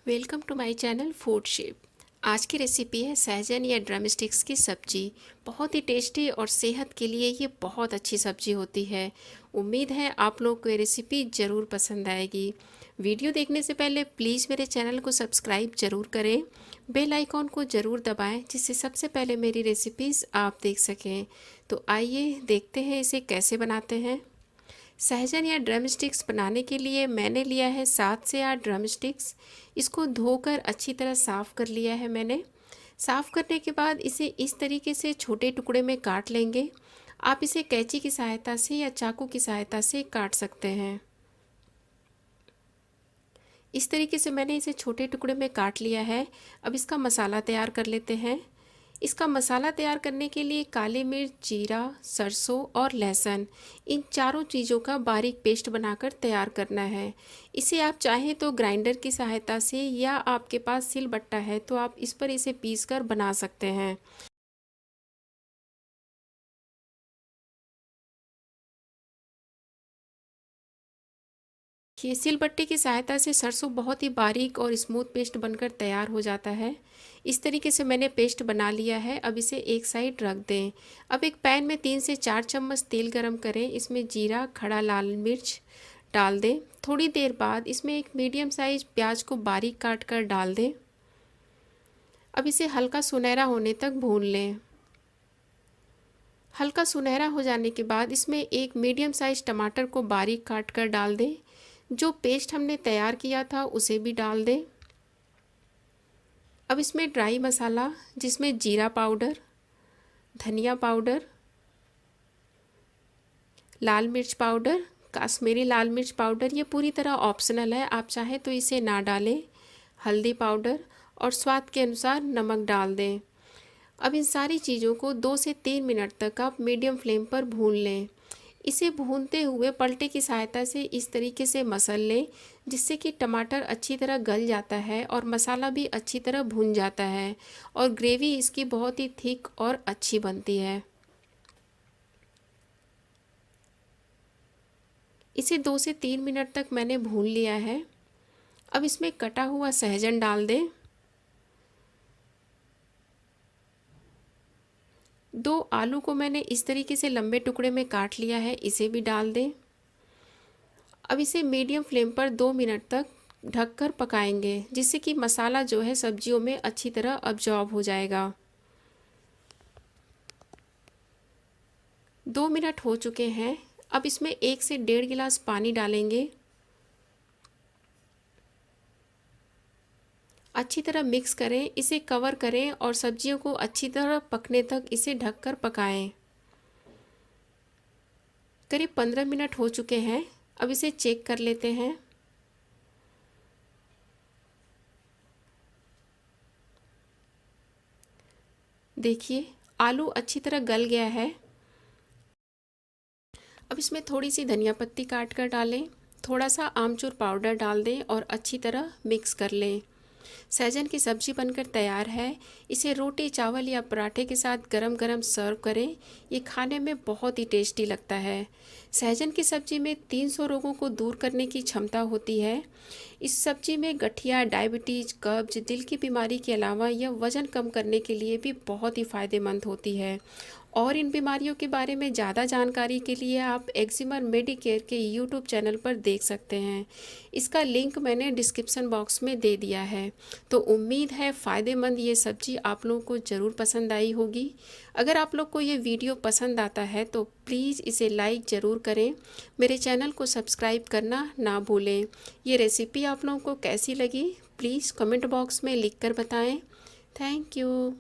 Welcome to my channel food shape. आज की recipe है सहजन या ड्रम स्टिक्स की सब्जी। बहुत ही टेस्टी और सेहत के लिए ये बहुत अच्छी सब्जी होती है। उम्मीद है आप लोग को ये रेसिपी ज़रूर पसंद आएगी। वीडियो देखने से पहले प्लीज़ मेरे चैनल को सब्सक्राइब ज़रूर करें, बेल आइकॉन को ज़रूर दबाएं जिससे सबसे पहले मेरी रेसिपीज़ आप देख सकें। तो आइए देखते हैं इसे कैसे बनाते हैं। सहजन या ड्रम स्टिक्स बनाने के लिए मैंने लिया है 7 से 8 ड्रम स्टिक्स। इसको धोकर अच्छी तरह साफ़ कर लिया है मैंने। साफ़ करने के बाद इसे इस तरीके से छोटे टुकड़े में काट लेंगे। आप इसे कैंची की सहायता से या चाकू की सहायता से काट सकते हैं। इस तरीके से मैंने इसे छोटे टुकड़े में काट लिया है। अब इसका मसाला तैयार कर लेते हैं। इसका मसाला तैयार करने के लिए काली मिर्च, जीरा, सरसों और लहसुन, इन चारों चीज़ों का बारीक पेस्ट बनाकर तैयार करना है। इसे आप चाहें तो ग्राइंडर की सहायता से या आपके पास सिलबट्टा है तो आप इस पर इसे पीसकर बना सकते हैं। ये सिलबट्टे की सहायता से सरसों बहुत ही बारीक और स्मूथ पेस्ट बनकर तैयार हो जाता है। इस तरीके से मैंने पेस्ट बना लिया है। अब इसे एक साइड रख दें। अब एक पैन में 3 से 4 चम्मच तेल गरम करें। इसमें जीरा, खड़ा लाल मिर्च डाल दें। थोड़ी देर बाद इसमें एक मीडियम साइज प्याज को बारीक काट कर डाल दें। अब इसे हल्का सुनहरा होने तक भून लें। हल्का सुनहरा हो जाने के बाद इसमें एक मीडियम साइज टमाटर को बारीक काट कर डाल दें। जो पेस्ट हमने तैयार किया था उसे भी डाल दें। अब इसमें ड्राई मसाला, जिसमें जीरा पाउडर, धनिया पाउडर, लाल मिर्च पाउडर, कश्मीरी लाल मिर्च पाउडर, ये पूरी तरह ऑप्शनल है, आप चाहें तो इसे ना डालें, हल्दी पाउडर और स्वाद के अनुसार नमक डाल दें। अब इन सारी चीज़ों को 2 से 3 मिनट तक आप मीडियम फ्लेम पर भून लें। इसे भूनते हुए पलटे की सहायता से इस तरीके से मसल लें जिससे कि टमाटर अच्छी तरह गल जाता है और मसाला भी अच्छी तरह भून जाता है और ग्रेवी इसकी बहुत ही थिक और अच्छी बनती है। इसे 2 से 3 मिनट तक मैंने भून लिया है। अब इसमें कटा हुआ सहजन डाल दें। 2 आलू को मैंने इस तरीके से लंबे टुकड़े में काट लिया है, इसे भी डाल दें। अब इसे मीडियम फ्लेम पर 2 मिनट तक ढककर पकाएंगे जिससे कि मसाला जो है सब्जियों में अच्छी तरह अब्जॉर्ब हो जाएगा। 2 मिनट हो चुके हैं। अब इसमें 1 से 1.5 गिलास पानी डालेंगे। अच्छी तरह मिक्स करें, इसे कवर करें और सब्जियों को अच्छी तरह पकने तक इसे ढककर पकाएं। करीब 15 मिनट हो चुके हैं। अब इसे चेक कर लेते हैं। देखिए आलू अच्छी तरह गल गया है। अब इसमें थोड़ी सी धनिया पत्ती काट कर डालें, थोड़ा सा आमचूर पाउडर डाल दें और अच्छी तरह मिक्स कर लें। सहजन की सब्ज़ी बनकर तैयार है। इसे रोटी, चावल या पराठे के साथ गरम गरम सर्व करें। ये खाने में बहुत ही टेस्टी लगता है। सहजन की सब्ज़ी में 300 रोगों को दूर करने की क्षमता होती है। इस सब्ज़ी में गठिया, डायबिटीज़, कब्ज, दिल की बीमारी के अलावा यह वज़न कम करने के लिए भी बहुत ही फ़ायदेमंद होती है। और इन बीमारियों के बारे में ज़्यादा जानकारी के लिए आप एक्जिमर मेडिकेयर के यूट्यूब चैनल पर देख सकते हैं। इसका लिंक मैंने डिस्क्रिप्शन बॉक्स में दे दिया है। तो उम्मीद है फ़ायदेमंद ये सब्ज़ी आप लोगों को ज़रूर पसंद आई होगी। अगर आप लोग को ये वीडियो पसंद आता है तो प्लीज़ इसे लाइक ज़रूर करें। मेरे चैनल को सब्सक्राइब करना ना भूलें। ये रेसिपी आप लोगों को कैसी लगी प्लीज़ कमेंट बॉक्स में लिख कर बताएँ। Thank you.